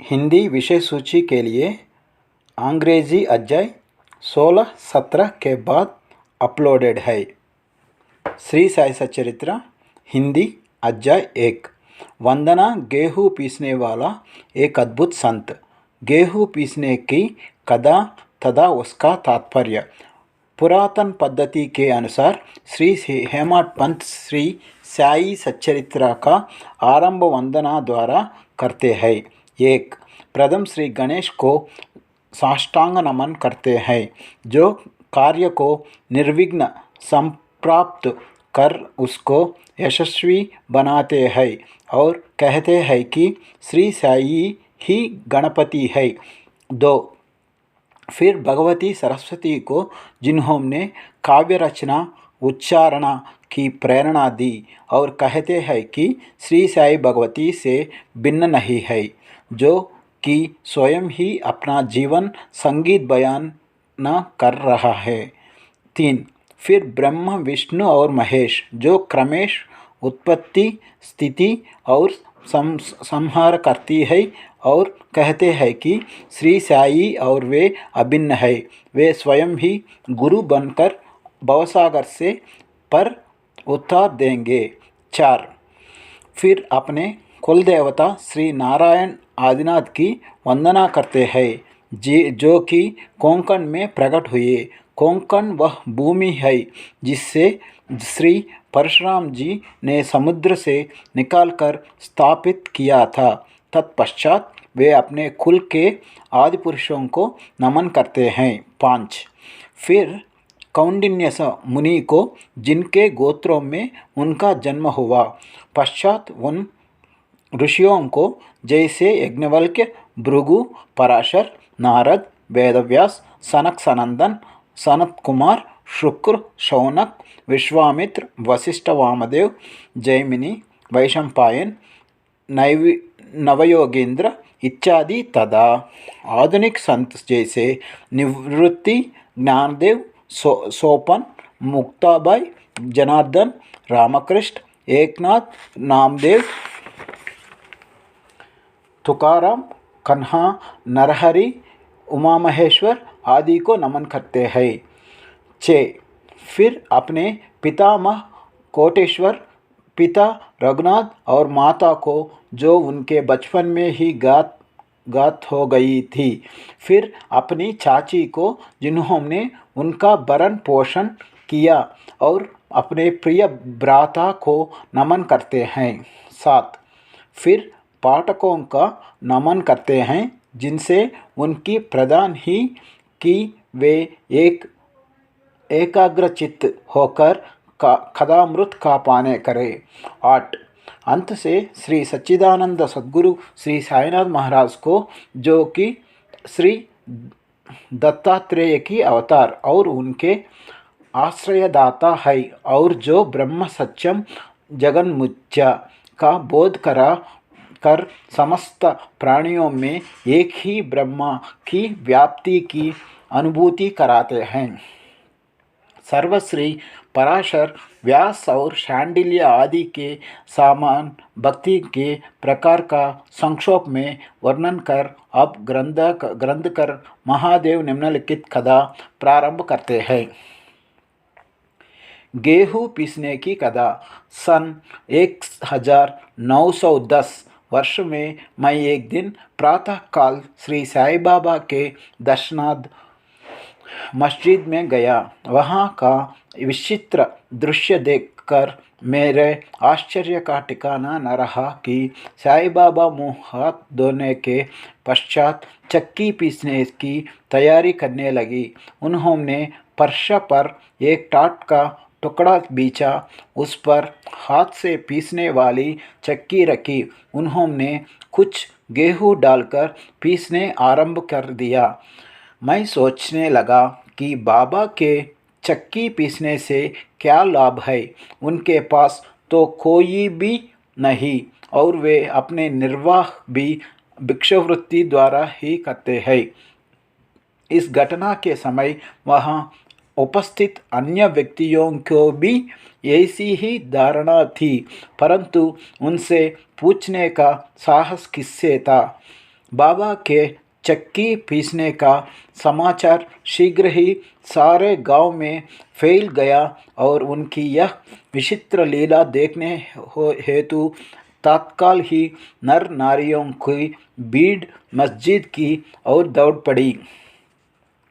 हिंदी विषय सूची के लिए अंग्रेजी अध्याय 16-17 के बाद अपलोडेड है। श्री साई सच्चरित्र हिंदी अध्याय 1। वंदना गेहूँ पीसने वाला एक अद्भुत संत। गेहूँ पीसने की कथा तथा उसका तात्पर्य। पुरातन पद्धति के अनुसार श्री हेमट पंत श्री साई सच्चरित्र का आरंभ वंदना द्वारा करते हैं। 1। प्रथम श्री गणेश को साष्टांग नमन करते हैं, जो कार्य को निर्विघ्न संप्राप्त कर उसको यशस्वी बनाते हैं और कहते हैं कि श्री साई ही गणपति है। 2। फिर भगवती सरस्वती को जिन्होंने काव्य रचना उच्चारण की प्रेरणा दी और कहते हैं कि श्री साई भगवती से भिन्न नहीं है, जो कि स्वयं ही अपना जीवन संगीत बयान न कर रहा है। 3। फिर ब्रह्मा विष्णु और महेश, जो क्रमेश उत्पत्ति स्थिति और संहार करती है और कहते हैं कि श्री साई और वे अभिन्न है, वे स्वयं ही गुरु बनकर भवसागर से पर उतार देंगे। 4। फिर अपने कुल देवता श्री नारायण आदिनाथ की वंदना करते हैं, जो कि कोंकण में प्रकट हुए। कोंकण वह भूमि है जिससे श्री परशुराम जी ने समुद्र से निकालकर स्थापित किया था। तत्पश्चात वे अपने कुल के आदि पुरुषों को नमन करते हैं। 5। फिर कौंडिन्य मुनि को, जिनके गोत्रों में उनका जन्म हुआ, पश्चात उन ऋषियों को जैसे यज्ञवल्क्य, भृगु, पराशर, नारद, वेदव्यास, सनक सनंदन, सनत कुमार, शुक्र, शौनक, विश्वामित्र, वशिष्ठ, वामदेव, जैमिनी, वैशंपायन, नवयोगेंद्र इत्यादि तथा आधुनिक संत जैसे निवृत्ति, ज्ञानदेव, सोपन, मुक्ताबाई, जनार्दन, रामकृष्ण, एकनाथ, नामदेव, तुकाराम, कन्हा, नरहरि, उमा महेश्वर आदि को नमन करते हैं। 6। फिर अपने पितामह कोटेश्वर, पिता रघुनाथ और माता को, जो उनके बचपन में ही गात हो गई थी। फिर अपनी चाची को, जिन्होंने उनका भरण पोषण किया, और अपने प्रिय भ्राता को नमन करते हैं। 7। फिर पाठकों का नमन करते हैं, जिनसे उनकी प्रदान ही कि वे एकाग्रचित्त होकर कथामृत का पाने करें। 8। अंत से श्री सच्चिदानंद सद्गुरु श्री साईनाथ महाराज को, जो कि श्री दत्तात्रेय की अवतार और उनके आश्रयदाता है और जो ब्रह्म सत्यम जगन्मुच्या का बोध कर समस्त प्राणियों में एक ही ब्रह्मा की व्याप्ति की अनुभूति कराते हैं। सर्वश्री पराशर, व्यास और शांडिल्य आदि के समान भक्ति के प्रकार का संक्षोभ में वर्णन कर अब ग्रंथकर महादेव निम्नलिखित कथा प्रारंभ करते हैं। गेहूँ पीसने की कथा। सन 1910 वर्ष में मैं एक दिन प्रातःकाल श्री साई बाबा के दर्शनार्थ मस्जिद में गया। वहाँ का विचित्र दृश्य देखकर मेरे आश्चर्य का ठिकाना न रहा कि साई बाबा मुँह हाथ धोने के पश्चात चक्की पीसने की तैयारी करने लगी। उन्होंने फर्श पर एक टाट का टुकड़ा बीछा, उस पर हाथ से पीसने वाली चक्की रखी। उन्होंने कुछ गेहूँ डालकर पीसने आरंभ कर दिया। मैं सोचने लगा कि बाबा के चक्की पीसने से क्या लाभ है। उनके पास तो कोई भी नहीं और वे अपने निर्वाह भी भिक्षावृत्ति द्वारा ही करते हैं। इस घटना के समय वहाँ उपस्थित अन्य व्यक्तियों को भी ऐसी ही धारणा थी, परंतु उनसे पूछने का साहस किससे था। बाबा के चक्की पीसने का समाचार शीघ्र ही सारे गांव में फैल गया और उनकी यह विचित्र लीला देखने हेतु तत्काल ही नर नारियों की भीड़ मस्जिद की ओर दौड़ पड़ी।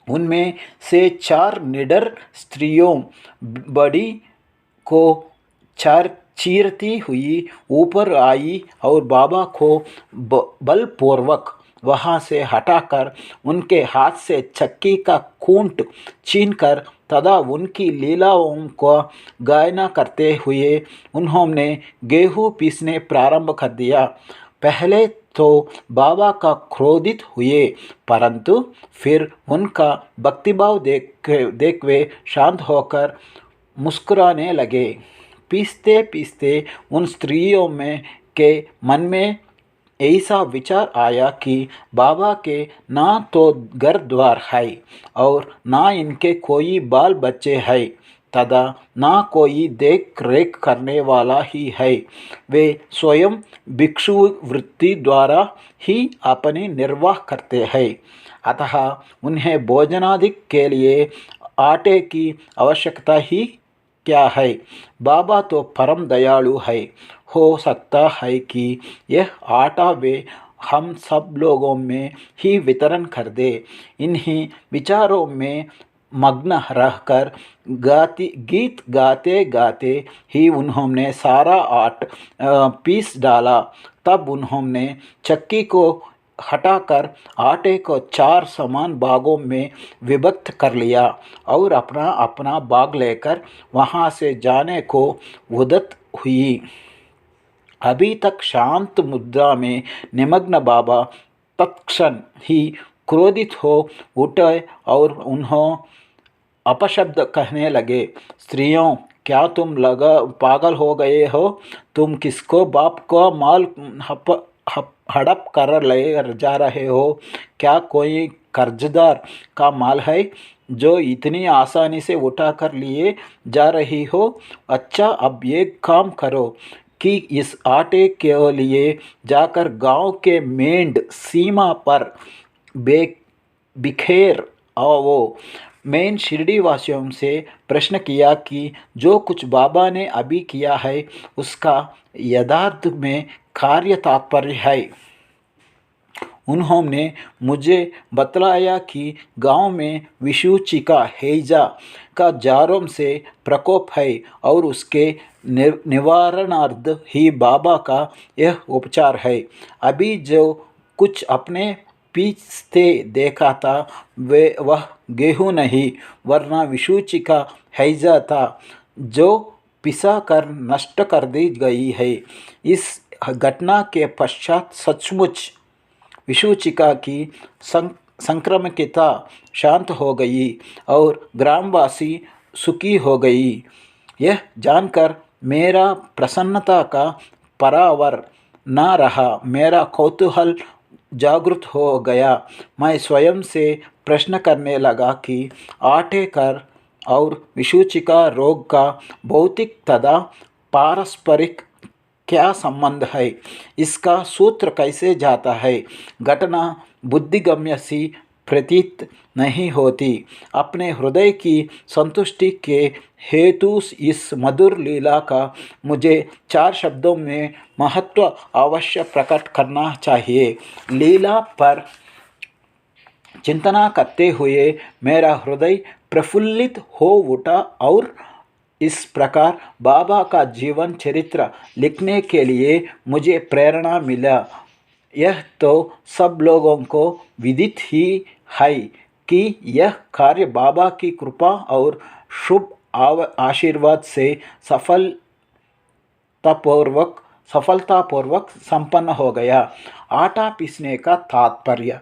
उनमें से 4 निडर स्त्रियों बड़ी को चार चीरती हुई ऊपर आई और बाबा को बलपूर्वक वहाँ से हटाकर उनके हाथ से चक्की का खूंट छीनकर तथा उनकी लीलाओं का गायना करते हुए उन्होंने गेहूँ पीसने प्रारंभ कर दिया। पहले तो बाबा का क्रोधित हुए, परंतु फिर उनका भक्तिभाव देख वे शांत होकर मुस्कुराने लगे। पीसते पीसते उन स्त्रियों में के मन में ऐसा विचार आया कि बाबा के ना तो घर द्वार है और ना इनके कोई बाल बच्चे हैं तथा ना कोई देख रेख करने वाला ही है। वे स्वयं भिक्षु वृत्ति द्वारा ही अपने निर्वाह करते हैं, अतः उन्हें भोजनादि के लिए आटे की आवश्यकता ही क्या है। बाबा तो परम दयालु है, हो सकता है कि यह आटा वे हम सब लोगों में ही वितरण कर दे। इन्हीं विचारों में मग्न रहकर गीत गाते गाते ही उन्होंने सारा पीस डाला। तब उन्होंने चक्की को हटाकर आटे को 4 समान भागों में विभक्त कर लिया और अपना अपना भाग लेकर वहाँ से जाने को उद्यत हुई। अभी तक शांत मुद्रा में निमग्न बाबा तत्क्षण ही क्रोधित हो उठे और उन्होंने अपशब्द कहने लगे, स्त्रियों, क्या तुम पागल हो गए हो? तुम किसको बाप को माल हड़प कर ले जा रहे हो? क्या कोई कर्जदार का माल है जो इतनी आसानी से उठा कर लिए जा रही हो? अच्छा, अब एक काम करो कि इस आटे के लिए जाकर गांव के मेंढ सीमा पर बिखेर आओ। मैंने शिरडी वासियों से प्रश्न किया कि जो कुछ बाबा ने अभी किया है उसका यथार्थ में कार्य तात्पर्य है। उन्होंने मुझे बतलाया कि गांव में विषुचिका हैजा का जारों से प्रकोप है और उसके निवारणार्थ ही बाबा का यह उपचार है। अभी जो कुछ अपने पीछते देखा था वह गेहूँ नहीं वरना विषुचिका हैजा था जो पिसा कर नष्ट कर दी गई है। इस घटना के पश्चात सचमुच विषुचिका की संक्रमणता शांत हो गई और ग्रामवासी सुखी हो गई। यह जानकर मेरा प्रसन्नता का परावर न रहा। मेरा कौतूहल जागृत हो गया। मैं स्वयं से प्रश्न करने लगा कि आटे कर और विषुचिका रोग का भौतिक तथा पारस्परिक क्या संबंध है? इसका सूत्र कैसे जाता है? घटना बुद्धिगम्य सी प्रतीत नहीं होती। अपने हृदय की संतुष्टि के हेतु इस मधुर लीला का मुझे 4 शब्दों में महत्व अवश्य प्रकट करना चाहिए। लीला पर चिंतना करते हुए मेरा हृदय प्रफुल्लित हो उठा और इस प्रकार बाबा का जीवन चरित्र लिखने के लिए मुझे प्रेरणा मिला। यह तो सब लोगों को विदित ही है कि यह कार्य बाबा की कृपा और शुभ आशीर्वाद से सफलतापूर्वक संपन्न हो गया। आटा पीसने का तात्पर्य।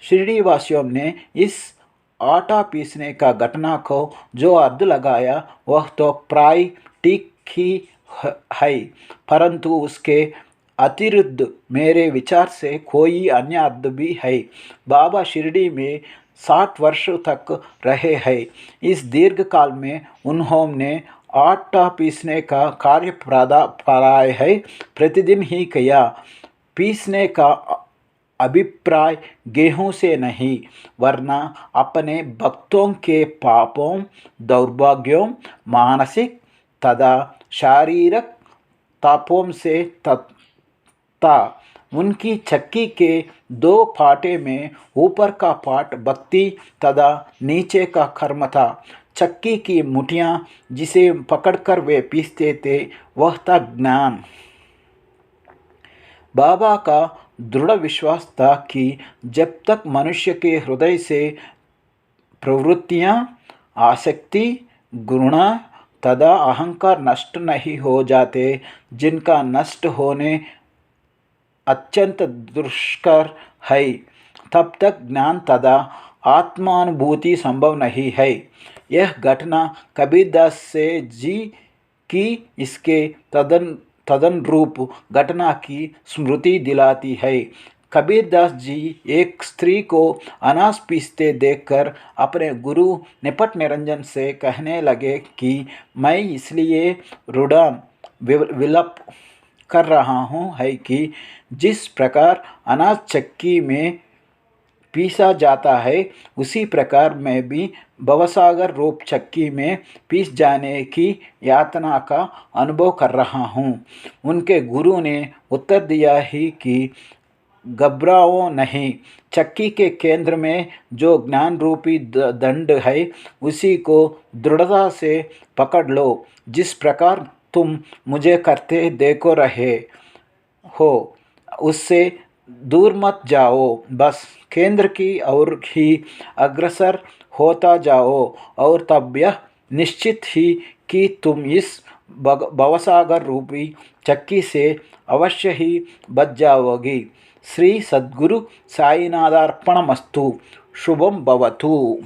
शिरडी वासियों ने इस आटा पीसने का घटना को जो अर्थ लगाया वह तो प्राय ठीक ही है, परंतु उसके अतिरिक्त मेरे विचार से कोई अन्य अर्थ भी है। बाबा शिरडी में 60 वर्ष तक रहे हैं। इस दीर्घ काल में उन्होंने आटा पीसने का कार्य प्राय है प्रतिदिन ही किया। पीसने का अभिप्राय गेहूं से नहीं, वरना अपने भक्तों के पापों, दौर्भाग्यों, मानसिक तथा शारीरिक तापों से था। उनकी चक्की के दो पाटे में ऊपर का पाट भक्ति तथा नीचे का कर्म था। चक्की की मुठियाँ जिसे पकड़कर वे पीसते थे वह था ज्ञान। बाबा का दृढ़ विश्वास था कि जब तक मनुष्य के हृदय से प्रवृत्तियाँ, आसक्ति, घृणा तथा अहंकार नष्ट नहीं हो जाते, जिनका नष्ट होने अत्यंत दुष्कर है, तब तक ज्ञान तथा आत्मानुभूति संभव नहीं है। यह घटना कबीरदास से जी की इसके तदनुरूप घटना की स्मृति दिलाती है। कबीरदास जी एक स्त्री को अनाज पीसते देखकर अपने गुरु निपट निरंजन से कहने लगे कि मैं इसलिए रुदन विलप कर रहा हूँ है कि जिस प्रकार अनाज चक्की में पीसा जाता है, उसी प्रकार मैं भी भवसागर रूप चक्की में पीस जाने की यातना का अनुभव कर रहा हूँ। उनके गुरु ने उत्तर दिया ही कि घबराओ नहीं, चक्की के केंद्र में जो ज्ञान रूपी दंड है उसी को दृढ़ता से पकड़ लो, जिस प्रकार तुम मुझे करते देखो रहे हो उससे दूर मत जाओ, बस केंद्र की ओर ही अग्रसर होता जाओ और तब यह निश्चित ही कि तुम इस भवसागर रूपी चक्की से अवश्य ही बच जाओगी। श्री सद्गुरु साईनाथार्पणमस्तु। शुभम भवतु।